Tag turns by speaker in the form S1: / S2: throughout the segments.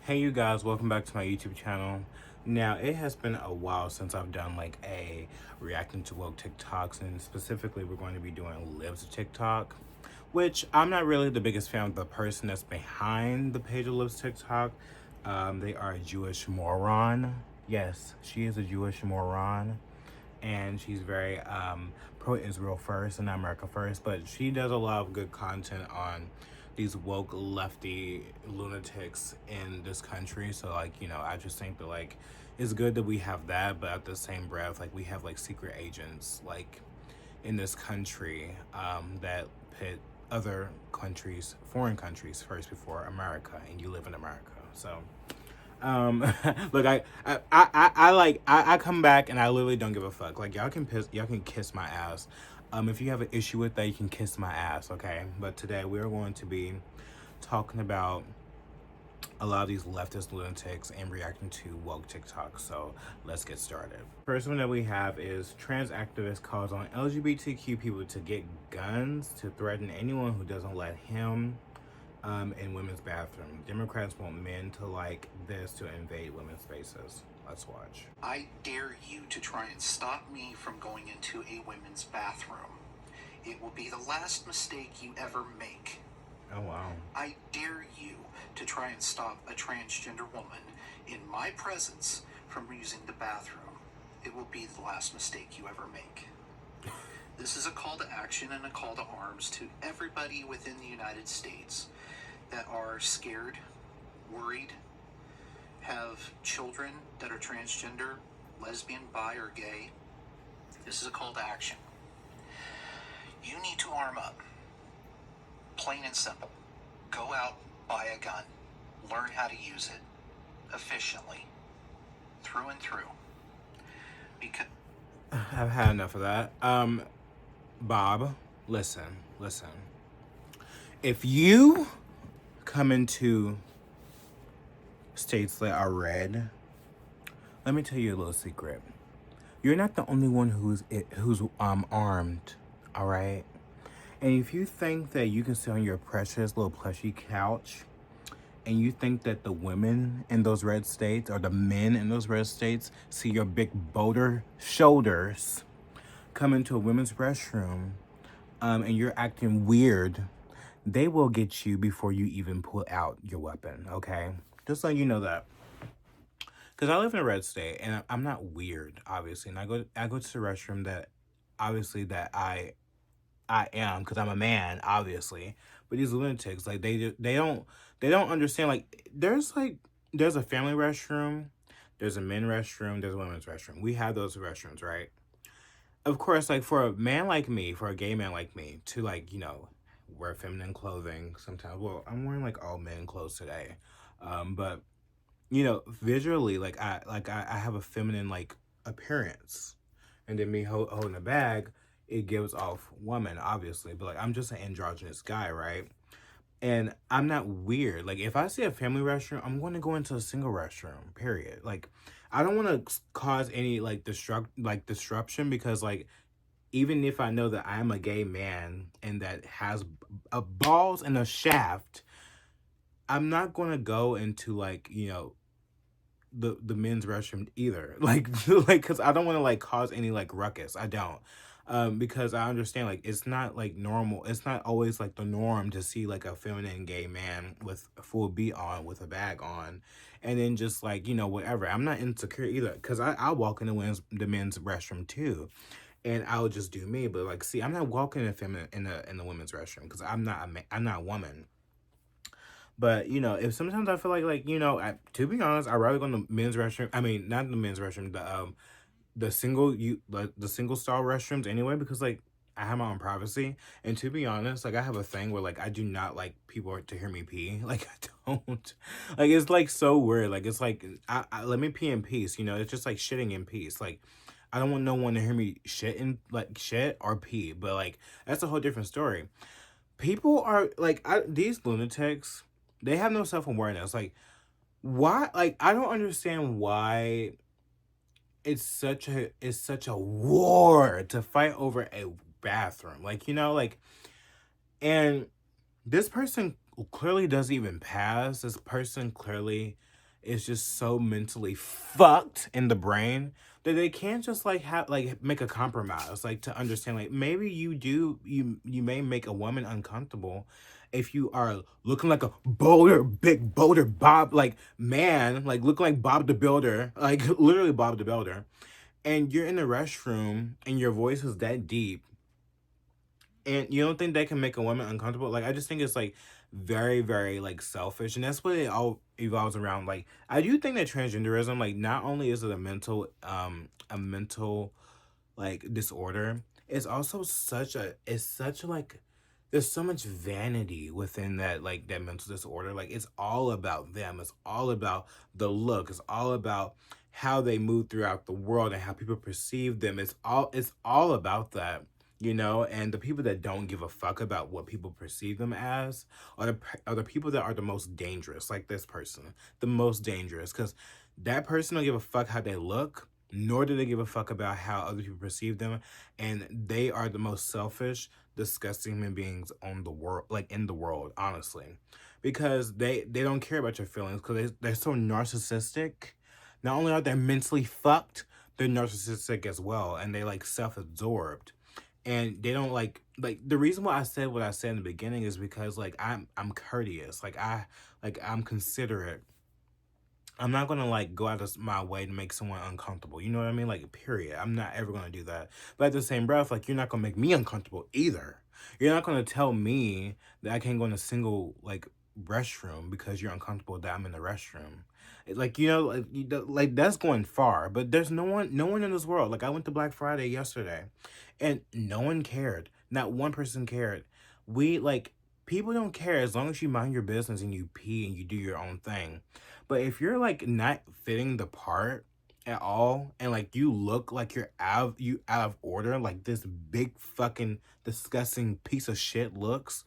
S1: Hey you guys, welcome back to my YouTube channel. Now, it has been a while since I've done like a reacting to woke TikToks, and specifically we're going to be doing Libs TikTok, which I'm not really the biggest fan of the person that's behind the page of Libs TikTok. They are a Jewish moron. Yes, she is a Jewish moron, and she's very pro-Israel first and America first, but she does a lot of good content on these woke lefty lunatics in this country. So like, I just think that like it's good that we have that, but at the same breath, like we have like secret agents like in this country that pit other countries, foreign countries first before America, and you live in America. So um look, I come back and I literally don't give a fuck. Like y'all can kiss my ass. If you have an issue with that, you can kiss my ass, okay? But today we're going to be talking about a lot of these leftist lunatics and reacting to woke TikTok. So let's get started. First one that we have is trans activist calls on LGBTQ people to get guns to threaten anyone who doesn't let him in women's bathroom. Democrats want men to like this to invade women's spaces. Let's watch.
S2: I dare you to try and stop me from going into a women's bathroom. It will be the last mistake you ever make.
S1: Oh, wow.
S2: I dare you to try and stop a transgender woman in my presence from using the bathroom. It will be the last mistake you ever make. This is a call to action and a call to arms to everybody within the United States that are scared, worried, have children that are transgender, lesbian, bi, or gay. This is a call to action. You need to arm up. Plain and simple. Go out, buy a gun. Learn how to use it efficiently, through and through. Because
S1: I've had enough of that. Bob, listen. If you come into states that are red, let me tell you a little secret. You're not the only one who's armed, all right? And if you think that you can sit on your precious little plushy couch and you think that the women in those red states or the men in those red states see your big boulder shoulders come into a women's restroom and you're acting weird, they will get you before you even pull out your weapon, okay? Just letting you know that. Because I live in a red state and I'm not weird, obviously. And I go to the restroom that obviously that I am, because I'm a man, obviously. But these lunatics, like they don't understand. Like there's a family restroom, there's a men's restroom, there's a women's restroom. We have those restrooms, right? Of course, like for a man like me, for a gay man like me, to like wear feminine clothing sometimes. Well, I'm wearing like all men clothes today, but visually, like I have a feminine like appearance, and then me holding a bag, it gives off woman, obviously, but like I'm just an androgynous guy, right? And I'm not weird. Like if I see a family restroom, I'm going to go into a single restroom. Period. Like I don't want to cause any like disruption, because like even if I know that I'm a gay man and that has a balls and a shaft, I'm not going to go into like the men's restroom either. Like because I don't want to like cause any like ruckus. I don't. Because I understand like it's not like normal. It's not always like the norm to see like a feminine gay man with a full beat on, with a bag on, and then just like whatever. I'm not insecure either, because I'll walk in the men's restroom too, and I'll just do me. But like, see, I'm not walking in the women's restroom because I'm not a woman. But if sometimes I feel like to be honest, I'd rather go in the men's restroom. I mean, not the men's restroom, the single stall restrooms anyway, because like I have my own privacy. And to be honest, like I have a thing where like I do not like people to hear me pee. Like I don't. Like it's like so weird. Like it's like I let me pee in peace. It's just like shitting in peace. Like I don't want no one to hear me shit or pee. But like that's a whole different story. People are like these lunatics. They have no self-awareness. Like, why? Like, I don't understand why it's such a war to fight over a bathroom. Like, and this person clearly doesn't even pass. This person clearly is just so mentally fucked in the brain that they can't just like have like make a compromise, like to understand like maybe you may make a woman uncomfortable if you are looking like a big boulder Bob like man, like looking like Bob the Builder, like literally Bob the Builder, and you're in the restroom and your voice is that deep, and you don't think that can make a woman uncomfortable? Like, I just think it's like very, very like selfish, and that's what it all evolves around. Like, I do think that transgenderism, like, not only is it a mental like disorder, it's such like there's so much vanity within that like that mental disorder. Like, it's all about them. It's all about the look. It's all about how they move throughout the world and how people perceive them. It's all about that, you know. And the people that don't give a fuck about what people perceive them as are the people that are the most dangerous. Like this person, the most dangerous, because that person don't give a fuck how they look, nor do they give a fuck about how other people perceive them, and they are the most selfish, disgusting human beings on the world, like in the world, honestly, because they don't care about your feelings because they're so narcissistic. Not only are they mentally fucked, they're narcissistic as well, and they like self-absorbed, and they don't like the reason why I said what I said in the beginning is because like I'm courteous, I'm considerate. I'm not gonna like go out of my way to make someone uncomfortable. You know what I mean? Like, period. I'm not ever gonna do that. But at the same breath, like, you're not gonna make me uncomfortable either. You're not gonna tell me that I can't go in a single like restroom because you're uncomfortable that I'm in the restroom. Like, you know, like that's going far. But there's no one in this world. Like, I went to Black Friday yesterday, and no one cared. Not one person cared. We like people don't care as long as you mind your business and you pee and you do your own thing. But if you're like not fitting the part at all, and like you look like you're out of order, like this big fucking disgusting piece of shit looks,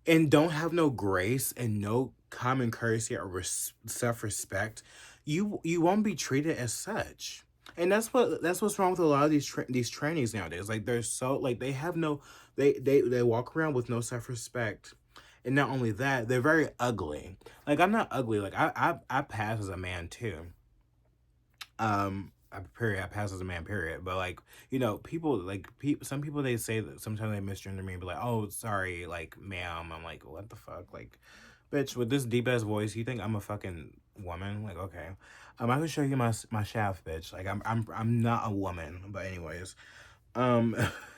S1: and don't have no grace and no common courtesy or self-respect, you won't be treated as such. And that's what's wrong with a lot of these trainees nowadays. Like, they're so like they have no they walk around with no self-respect. And not only that, they're very ugly. Like, I'm not ugly. Like, I pass as a man too. I pass as a man, period. But like, you know, people like some people, they say that sometimes they misgender me and be like, "Oh, sorry, like, ma'am." I'm like, what the fuck, like, bitch, with this deep ass voice, you think I'm a fucking woman? Like, okay, I can show you my shaft, bitch. Like, I'm not a woman, but anyways, um,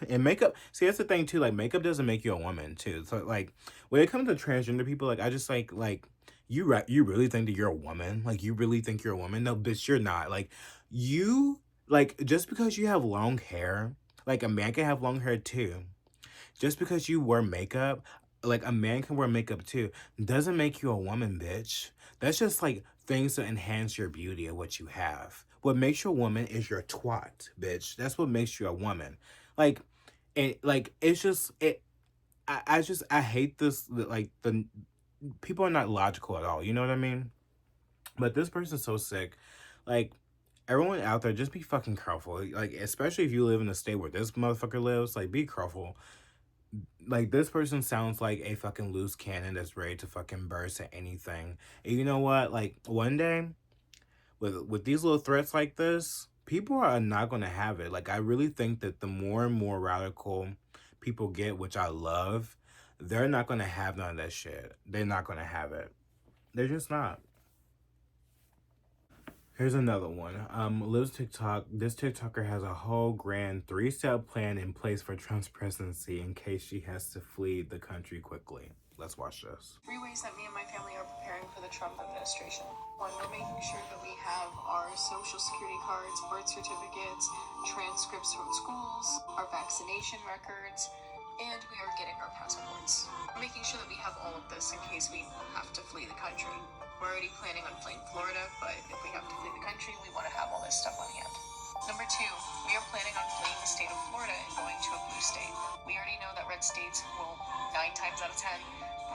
S1: and makeup. See, that's the thing too. Like, makeup doesn't make you a woman too. So like, when it comes to transgender people, like, I just like you really think that you're a woman? Like, you really think you're a woman? No, bitch, you're not. Like, you like just because you have long hair, like a man can have long hair too. Just because you wear makeup, like a man can wear makeup too, doesn't make you a woman, bitch. That's just like things to enhance your beauty of what you have. What makes you a woman is your twat, bitch. That's what makes you a woman. Like, and like it's just it. I hate this. Like, the people are not logical at all. You know what I mean? But this person's so sick. Like, everyone out there, just be fucking careful. Like, especially if you live in a state where this motherfucker lives, like, be careful. Like, this person sounds like a fucking loose cannon that's ready to fucking burst at anything. And you know what? Like, one day, with these little threats like this, people are not gonna have it. Like, I really think that the more and more radical people get, which I love, they're not gonna have none of that shit. They're not gonna have it. They're just not. Here's another one. Libs TikTok. This TikToker has a whole grand 3-step plan in place for Trump's presidency in case she has to flee the country quickly. Let's watch this.
S3: 3 ways that me and my family are preparing for the Trump administration. 1, we're making sure that we have our social security cards, birth certificates, transcripts from schools, our vaccination records, and we are getting our passports. We're making sure that we have all of this in case we have to flee the country. We're already planning on fleeing Florida, but if we have to flee the country, we want to have all this stuff on hand. Number 2, we are planning on fleeing the state of Florida and going to a blue state. We already know that red states will 9 times out of 10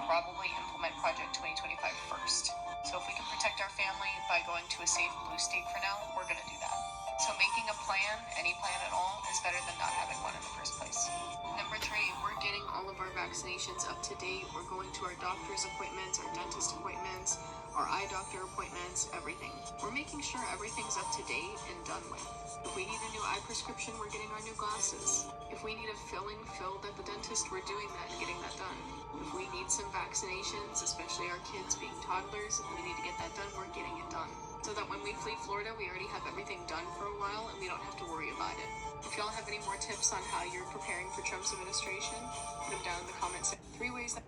S3: probably implement Project 2025 first. So if we can protect our family by going to a safe blue state for now, we're going to do that. So making a plan, any plan at all, is better than not having one in the first place. Number 3, we're getting all of our vaccinations up to date. We're going to our doctor's appointments, our dentist appointments, our eye doctor appointments, everything. We're making sure everything's up to date and done with. If we need a new eye prescription, we're getting our new glasses. If we need a filling filled at the dentist, we're doing that and getting that done. If we need some vaccinations, especially our kids being toddlers, if we need to get that done, we're getting it done. So that when we flee Florida, we already have everything done for a while and we don't have to worry about it. If y'all have any more tips on how you're preparing for Trump's administration, put them down in the comments. 3 ways that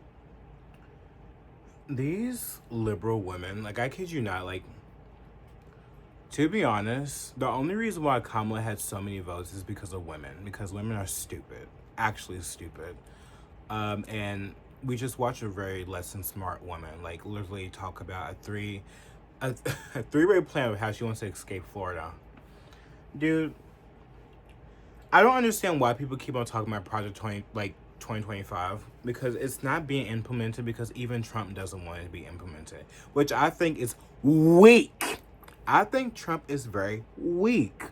S1: These liberal women, like, I kid you not, like, to be honest, the only reason why Kamala had so many votes is because of women. Because women are stupid. Actually stupid. And we just watched a very less than smart woman, like, literally talk about a three-way plan of how she wants to escape Florida. Dude, I don't understand why people keep on talking about Project 2025, because it's not being implemented, because even Trump doesn't want it to be implemented, which I think is weak. I think Trump is very weak.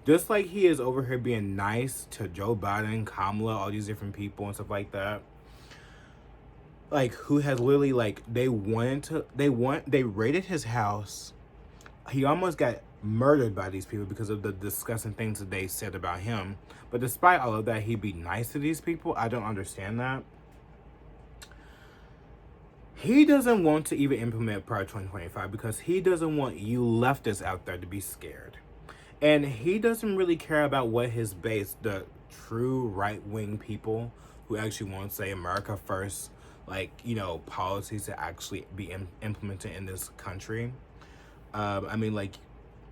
S1: Just like he is over here being nice to Joe Biden, Kamala, all these different people and stuff like that. Like, who has literally, like, they raided his house. He almost got murdered by these people because of the disgusting things that they said about him. But despite all of that, he'd be nice to these people. I don't understand that. He doesn't want to even implement Project 2025 because he doesn't want you leftists out there to be scared. And he doesn't really care about what his base, the true right-wing people who actually want to say America first, like, you know, policies to actually be implemented in this country. I mean, like,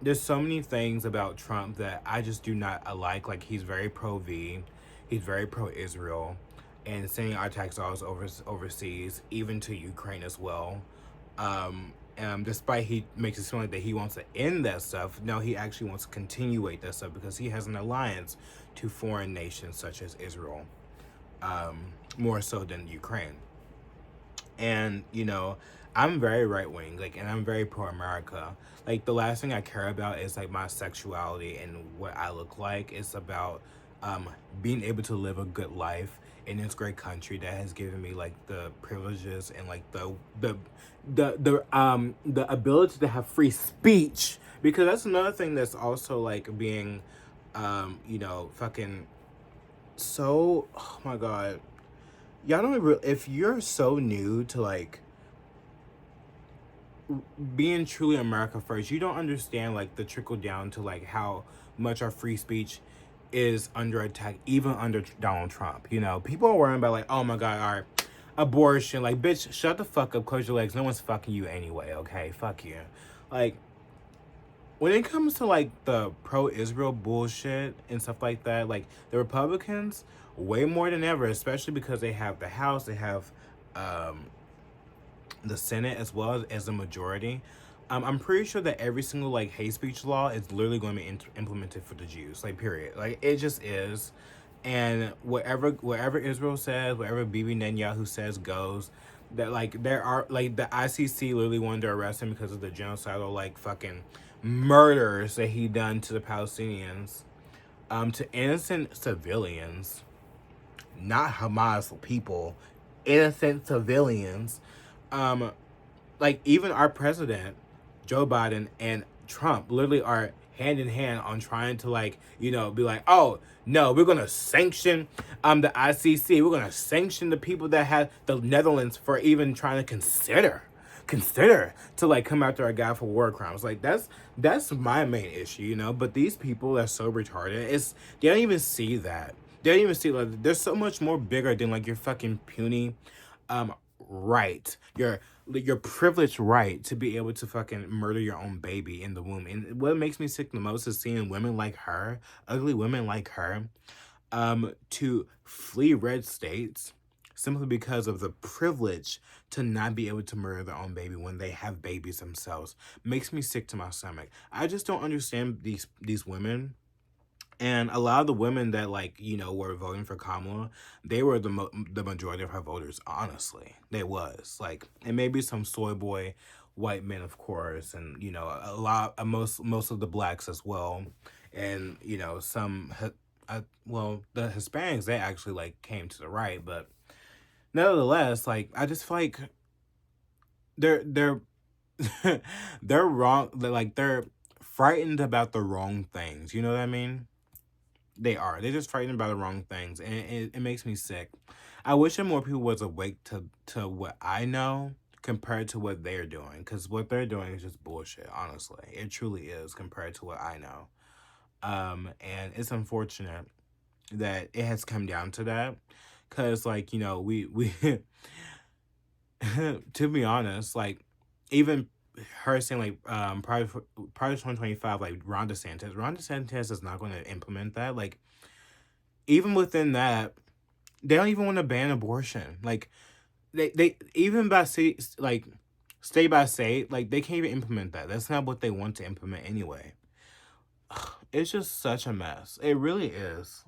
S1: there's so many things about Trump that I just do not like. Like, he's very pro-V, he's very pro-Israel, and sending our tax dollars overseas, even to Ukraine as well. Despite he makes it seem like that he wants to end that stuff, no, he actually wants to continuate that stuff because he has an alliance to foreign nations such as Israel, more so than Ukraine. And, you know, I'm very right-wing, like, and I'm very pro-America. Like, the last thing I care about is, like, my sexuality and what I look like. It's about being able to live a good life in this great country that has given me, like, the privileges and, like, the ability to have free speech. Because that's another thing that's also, like, being, you know, fucking so, oh my God. Y'all don't really, if you're so new to, like, being truly America first, you don't understand, like, the trickle down to, like, how much our free speech is under attack, even under Donald Trump. You know, people are worrying about, like, oh my God, all right, abortion. Like, bitch, shut the fuck up, close your legs. No one's fucking you anyway, okay? Fuck you. Like, when it comes to, like, the pro-Israel bullshit and stuff like that, like, the Republicans, way more than ever, especially because they have the House, they have the Senate as well as the majority. I'm pretty sure that every single, like, hate speech law is literally going to be implemented for the Jews, like, period. Like, it just is. And whatever Israel says, whatever Bibi Netanyahu says goes. That, like, there are, like, the ICC literally wanted to arrest him because of the genocidal, like, fucking murders that he done to the Palestinians, to innocent civilians, not Hamas people, innocent civilians. Like, even our president, Joe Biden, and Trump literally are hand in hand on trying to, like, you know, be like, oh, no, we're going to sanction the ICC. We're going to sanction the people that had the Netherlands for even trying to consider to, like, come after a guy for war crimes. Like, that's my main issue, you know? But these people are so retarded. They don't even see that. They don't even see, like, they're so much more bigger than, like, your fucking puny right. Your privileged right to be able to fucking murder your own baby in the womb. And what makes me sick the most is seeing women like her, ugly women like her, to flee red states simply because of the privilege to not be able to murder their own baby when they have babies themselves. Makes me sick to my stomach. I just don't understand these women. And a lot of the women that, like, you know, were voting for Kamala, they were the majority of her voters, honestly. They was. Like, and maybe some soy boy white men, of course, and, you know, most of the blacks as well. and well, the Hispanics, they actually like came to the right, but nevertheless, like I just feel like they're they're wrong. They're frightened about the wrong things. You know what I mean? They are. They're just frightened about the wrong things, and it makes me sick. I wish that more people was awake to what I know compared to what they're doing, because what they're doing is just bullshit. Honestly, it truly is compared to what I know. And it's unfortunate that it has come down to that, because like we to be honest, like even her saying like prior to 2025, like Ron DeSantis is not going to implement that. Like even within that, they don't even want to ban abortion. Like they even by like state by state, like they can't even implement that. That's not what they want to implement anyway. It's just such a mess. It really is.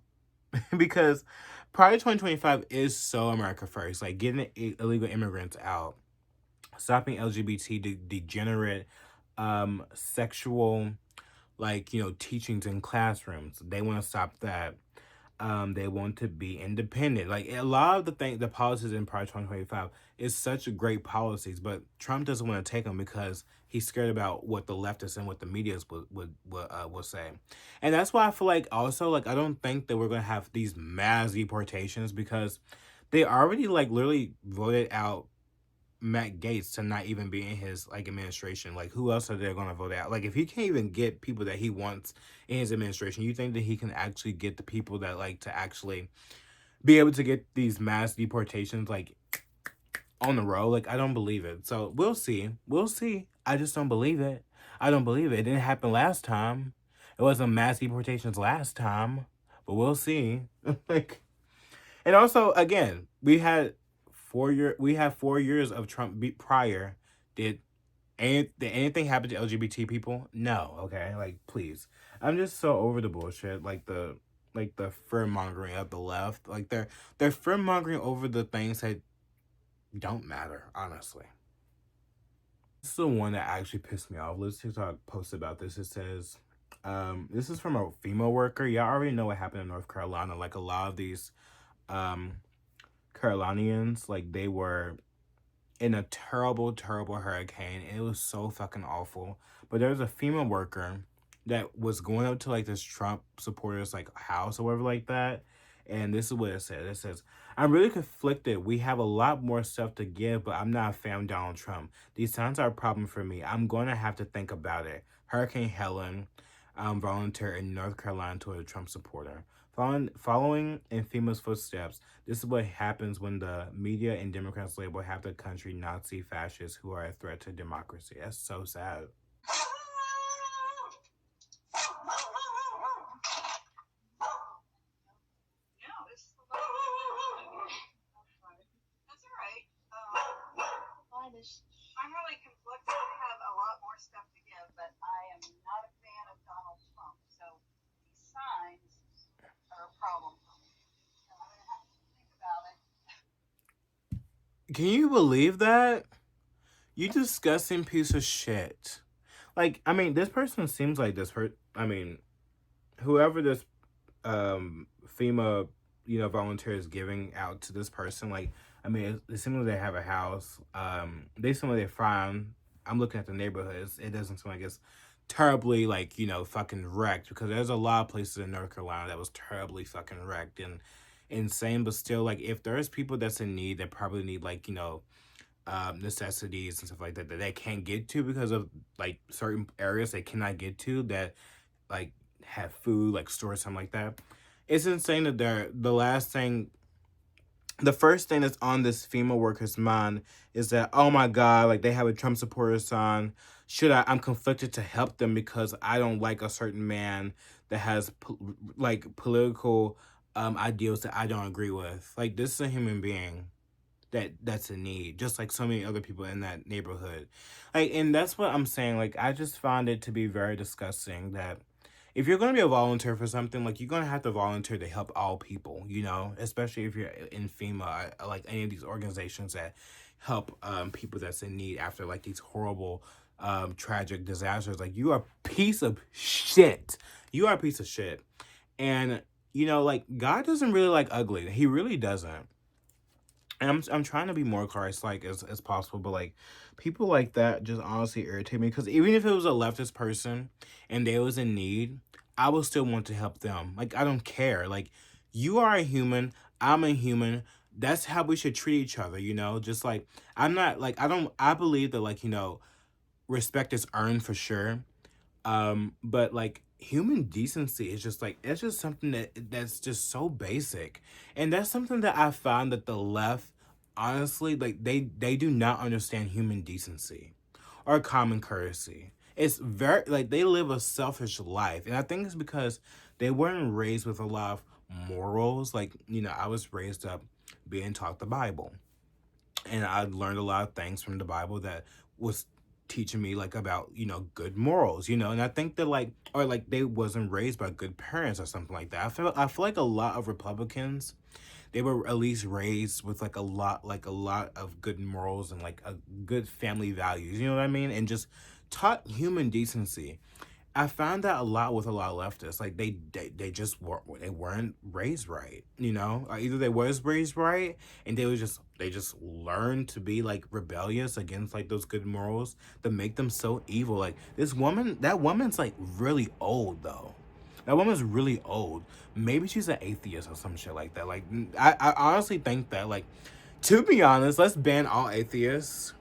S1: Because prior to 2025 is so America first. Like getting illegal immigrants out, stopping LGBT degenerate sexual teachings in classrooms. They want to stop that. They want to be independent. Like a lot of the policies in prior 2025 is such great policies, but Trump doesn't want to take them because he's scared about what the leftists and what the media would say. And that's why I feel like also like I don't think that we're gonna have these mass deportations, because they already like literally voted out Matt Gates to not even be in his like administration. Like who else are they gonna vote out? Like if he can't even get people that he wants in his administration, you think that he can actually get the people that like to actually be able to get these mass deportations like on the road? Like I don't believe it. So we'll see. We'll see. I just don't believe it. I don't believe it. It didn't happen last time. It wasn't mass deportations last time. But we'll see. Like and also, again, we have 4 years of Trump prior. Did did anything happen to LGBT people? No. Okay, like please. I'm just so over the bullshit. Like the fear mongering of the left. Like they're fear mongering over the things that don't matter. Honestly, this is the one that actually pissed me off. Liz TikTok posted about this. It says, this is from a female worker. Y'all already know what happened in North Carolina. Like a lot of these um Carolinians, like they were in a terrible, terrible hurricane. It was so fucking awful. But there was a female worker that was going up to like this Trump supporters like house or whatever like that. And this is what it said. It says, I'm really conflicted. We have a lot more stuff to give, but I'm not a fan of Donald Trump. These signs are a problem for me. I'm going to have to think about it. Hurricane Helen, volunteer in North Carolina to a Trump supporter. Following in FEMA's footsteps, this is what happens when the media and Democrats label half the country Nazi fascists who are a threat to democracy. That's so sad.
S3: I'm really conflicted. I have a lot more stuff to give, but I am not a fan of Donald Trump. So these signs are a problem for me. So I'm going to have to think about it.
S1: Can you believe that? You disgusting piece of shit. Like, I mean, this person seems like I mean, whoever this FEMA, volunteer is giving out to this person, like, I mean, it seems like they have a house. They seem like they're fine. I'm looking at the neighborhoods. It doesn't seem like it's terribly, like, fucking wrecked, because there's a lot of places in North Carolina that was terribly fucking wrecked and insane. But still, like, if there's people that's in need that probably need, like, necessities and stuff like that that they can't get to because of like certain areas they cannot get to that like have food like stores something like that. It's insane that the first thing that's on this female worker's mind is that, oh my god, like they have a Trump supporter sign. I'm conflicted to help them because I don't like a certain man that has like political ideals that I don't agree with. Like this is a human being that's a need, just like so many other people in that neighborhood. Like, and that's what I'm saying. Like, I just found it to be very disgusting that if you're gonna be a volunteer for something, like you're gonna have to volunteer to help all people, especially if you're in FEMA, like any of these organizations that help people that's in need after like these horrible tragic disasters. Like, you are a piece of shit. You are a piece of shit. And, you know, like, God doesn't really like ugly. He really doesn't. And I'm trying to be more Christ-like as possible, but, like, people like that just honestly irritate me, because even if it was a leftist person and they was in need, I would still want to help them. Like, I don't care. Like, you are a human, I'm a human. That's how we should treat each other, you know? Just like, I'm not, like, I believe that, like, you know, respect is earned for sure. But like, human decency is just like, it's just something that's just so basic. And that's something that I found that the left, honestly, like, they do not understand human decency or common courtesy. It's very, like, they live a selfish life. And I think it's because they weren't raised with a lot of morals. Like, you know, I was raised up being taught the Bible, and I learned a lot of things from the Bible that was teaching me, like, about, you know, good morals, you know. And I think that, like, or like, they wasn't raised by good parents or something like that. I feel like a lot of Republicans, they were at least raised with like a lot of good morals and like a good family values, you know what I mean, and just taught human decency. I found that a lot with a lot of leftists. Like, they just weren't raised right, you know? Or either they was raised right and they just learned to be, like, rebellious against, like, those good morals that make them so evil. Like, that woman's, like, really old though. That woman's really old. Maybe she's an atheist or some shit like that. Like, I honestly think that, like, to be honest, let's ban all atheists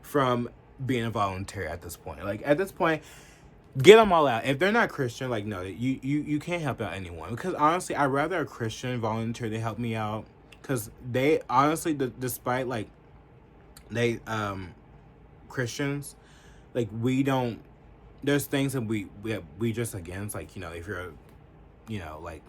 S1: from being a volunteer at this point. Like, at this point, get them all out. If they're not Christian, like, no, you can't help out anyone. Because honestly, I'd rather a Christian volunteer to help me out. Because they honestly, despite, like, they Christians, like, we don't. There's things that we just against. Like, you know, if you're, you know, like,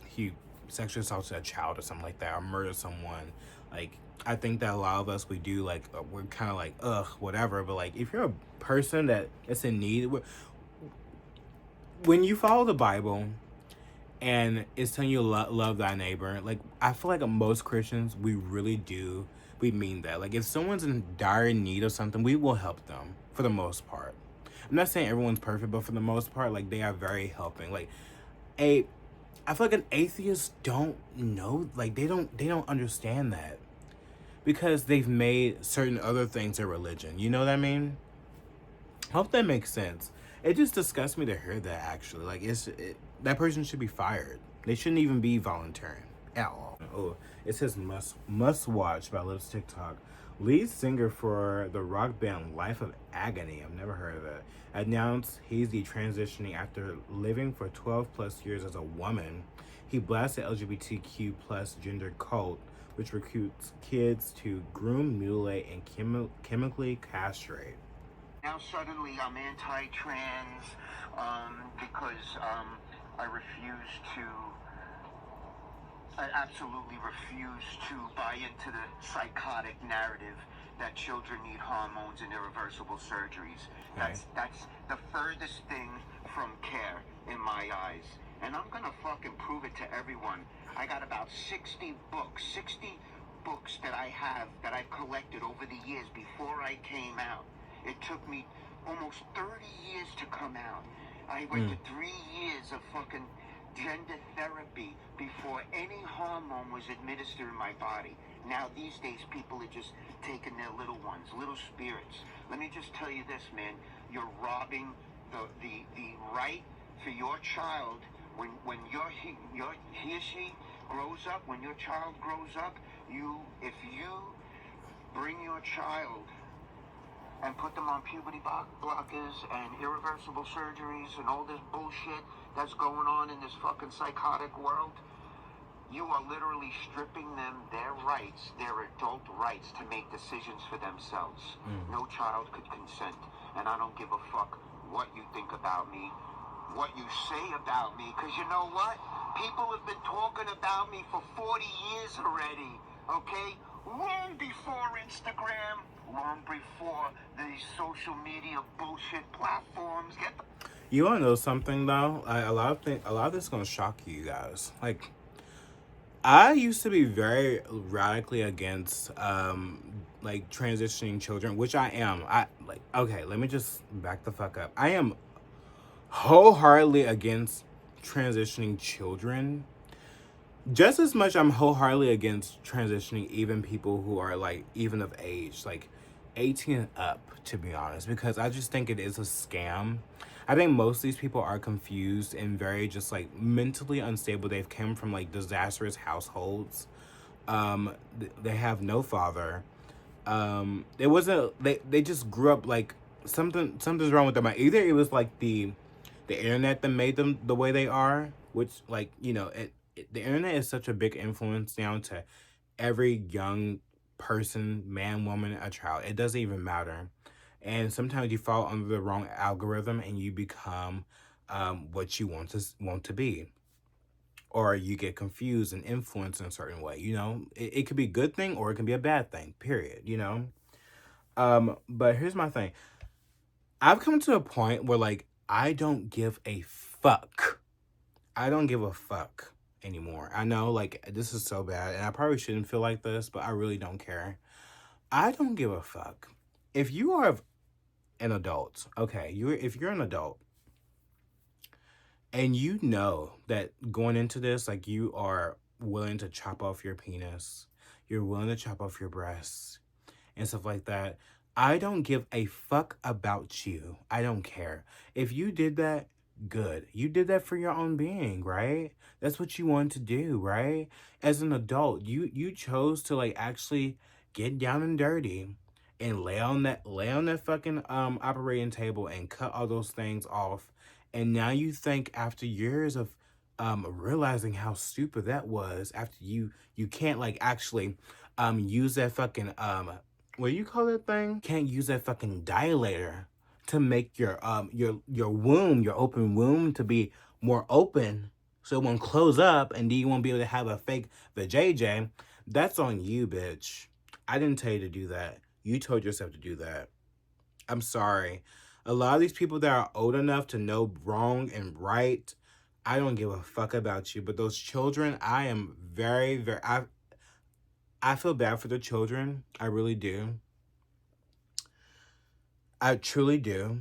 S1: he sexually assaulted a child or something like that, or murdered someone. Like, I think that a lot of us, we do, like, we're kind of like, ugh, whatever. But, like, if you're a person that is in need, when you follow the Bible and it's telling you love thy neighbor, like, I feel like most Christians, we really do, we mean that. Like, if someone's in dire need of something, we will help them for the most part. I'm not saying everyone's perfect, but for the most part, like, they are very helping. Like, I feel like an atheist don't know, like, they don't understand that, because they've made certain other things their religion. You know what I mean? Hope that makes sense. It just disgusts me to hear that, actually. Like, that person should be fired. They shouldn't even be volunteering at all. Oh, it says must watch by Libs TikTok. Lead singer for the rock band Life of Agony, I've never heard of it, announced he's transitioning after living for 12 plus years as a woman. He blasted LGBTQ plus gender cult, which recruits kids to groom, mutilate, and chemically castrate.
S4: Now suddenly I'm anti-trans because I absolutely refuse to buy into the psychotic narrative that children need hormones and irreversible surgeries. That's the furthest thing from care in my eyes. And I'm gonna fucking prove it to everyone. I got about 60 books that I have, that I've collected over the years before I came out. It took me almost 30 years to come out. I went to 3 years of fucking gender therapy before any hormone was administered in my body. Now these days people are just taking their little ones, little spirits. Let me just tell you this, man. You're robbing the right for your child when he or she grows up, when your child grows up, if you bring your child and put them on puberty blockers and irreversible surgeries and all this bullshit that's going on in this fucking psychotic world, you are literally stripping them their rights, their adult rights to make decisions for themselves. No child could consent, and I don't give a fuck what you think about me, what you say about me, because you know what? People have been talking about me for 40 years already, okay? Long before Instagram, long before these social media bullshit platforms.
S1: You wanna know something though? A lot of this is gonna shock you guys. Like, I used to be very radically against like transitioning children, which I am. Okay, let me just back the fuck up. I am wholeheartedly against transitioning children. Just as much I'm wholeheartedly against transitioning even people who are like even of age, like 18 and up, to be honest, because I just think it is a scam. I think most of these people are confused and very just like mentally unstable. They've come from like disastrous households. They have no father. It wasn't they just grew up like something's wrong with them. Either it was like the internet that made them the way they are, which like the internet is such a big influence now to every young person, man, woman, a child. It doesn't even matter. And sometimes you fall under the wrong algorithm and you become what you want to be, or you get confused and influenced in a certain way. It could be a good thing or it can be a bad thing. Period. But here's my thing. I've come to a point where like I don't give a fuck. I don't give a fuck anymore. I know like this is so bad and I probably shouldn't feel like this, but I really don't care. I don't give a fuck. If you are an adult, okay, if you're an adult and you know that going into this, like you are willing to chop off your penis, you're willing to chop off your breasts and stuff like that, I don't give a fuck about you. I don't care. If you did that, good. You did that for your own being, right? That's what you wanted to do, right? As an adult, you chose to like actually get down and dirty and lay on that fucking operating table and cut all those things off. And now you think after years of realizing how stupid that was, after you can't like actually use that fucking what do you call that thing? Can't use that fucking dilator to make your womb, your open womb, to be more open, so it won't close up, and then you won't be able to have a fake vajayjay. That's on you, bitch. I didn't tell you to do that. You told yourself to do that. I'm sorry. A lot of these people that are old enough to know wrong and right, I don't give a fuck about you. But those children, I am very, very. I feel bad for the children. I really do. I truly do.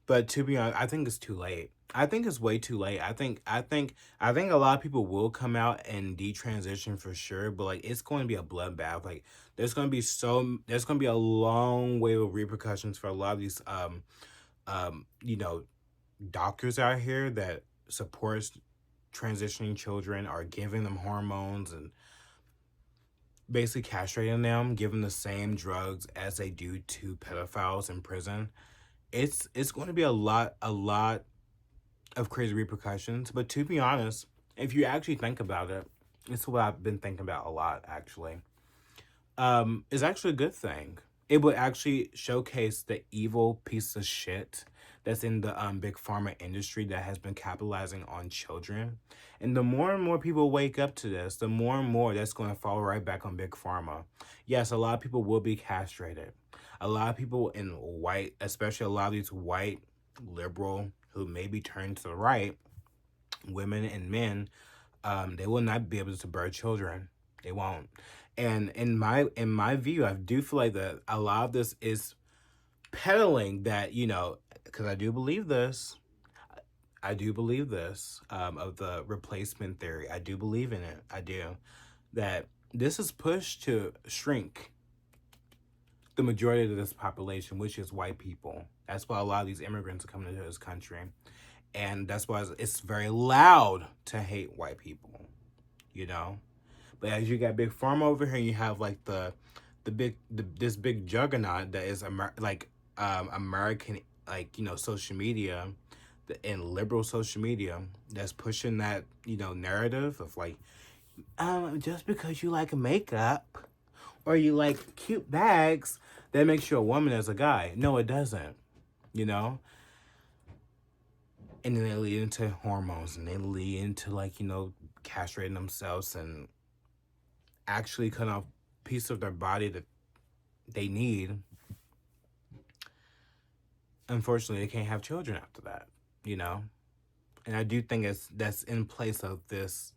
S1: But to be honest, I think it's too late. I think it's way too late. I think a lot of people will come out and detransition for sure, but like it's going to be a bloodbath. Like there's going to be a long wave of repercussions for a lot of these um you know doctors out here that supports transitioning children, are giving them hormones and basically castrating them, giving the same drugs as they do to pedophiles in prison. It's going to be a lot of crazy repercussions. But to be honest, if you actually think about it, it's what I've been thinking about a lot actually. Is actually a good thing. It would actually showcase the evil piece of shit that's in the big pharma industry that has been capitalizing on children. And the more and more people wake up to this, the more and more that's going to fall right back on big pharma. Yes, a lot of people will be castrated. A lot of people in white, especially a lot of these white liberal who maybe turn to the right, women and men, they will not be able to bear children. They won't. And in my view, I do feel like that a lot of this is peddling that, because I do believe this. I do believe this of the replacement theory. I do believe in it. I do. That this is pushed to shrink the majority of this population, which is white people. That's why a lot of these immigrants are coming into this country. And that's why it's very loud to hate white people, you know? But as you got big pharma over here, you have like this big juggernaut that is American, like, social media and liberal social media that's pushing that, narrative of like, just because you like makeup or you like cute bags, that makes you a woman as a guy. No, it doesn't, you know? And then they lead into hormones and they lead into like, castrating themselves and actually cut off a piece of their body that they need. Unfortunately, they can't have children after that, And I do think that's in place of this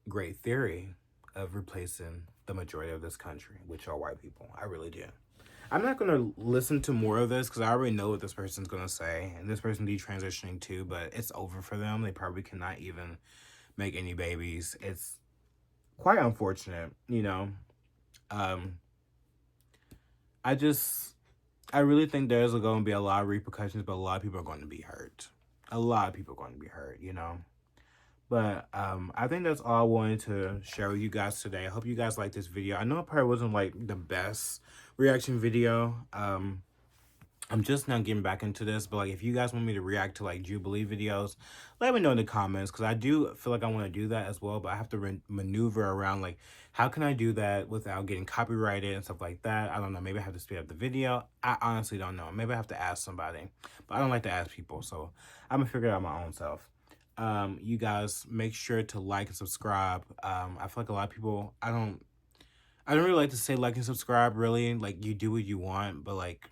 S1: great theory of replacing the majority of this country, which are white people. I really do. I'm not going to listen to more of this because I already know what this person's going to say. And this person detransitioning too, but it's over for them. They probably cannot even make any babies. It's quite unfortunate, you know. I really think there's going to be a lot of repercussions, but a lot of people are going to be hurt. A lot of people are going to be hurt, you know. But I think that's all I wanted to share with you guys today. I hope you guys like this video. I know it probably wasn't like the best reaction video. I'm just now getting back into this, but like if you guys want me to react to like Jubilee videos, let me know in the comments, because I do feel like I want to do that as well, but I have to maneuver around like how can I do that without getting copyrighted and stuff like that. I don't know, maybe I have to speed up the video. I honestly don't know. Maybe I have to ask somebody, but I don't like to ask people, so I'm gonna figure it out my own self. You guys make sure to like and subscribe. I feel like a lot of people, I don't really like to say like and subscribe, really. Like, you do what you want, but like,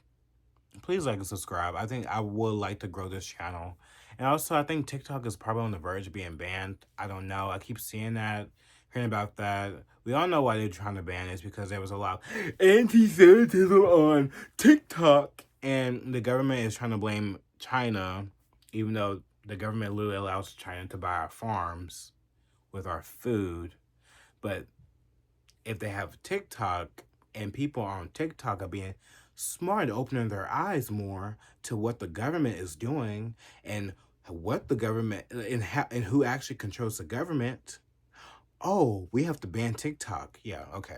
S1: please like and subscribe. I think I would like to grow this channel. And also, I think TikTok is probably on the verge of being banned. I don't know. I keep seeing that, hearing about that. We all know why they're trying to ban it. It's because there was a lot of anti-Semitism on TikTok. And the government is trying to blame China, even though the government literally allows China to buy our farms with our food. But if they have TikTok and people on TikTok are being smart, opening their eyes more to what the government is doing and what the government and who actually controls the government. Oh, we have to ban TikTok. Yeah, okay.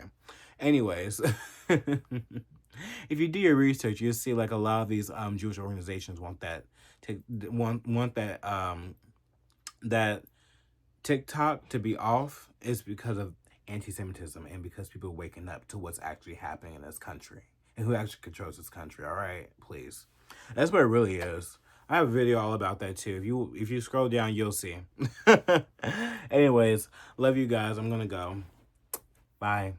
S1: Anyways, if you do your research, you'll see like a lot of these Jewish organizations want that that TikTok to be off is because of anti-Semitism and because people are waking up to what's actually happening in this country and who actually controls this country. All right, please. That's what it really is. I have a video all about that too. If you scroll down, you'll see. Anyways, love you guys. I'm gonna go. Bye.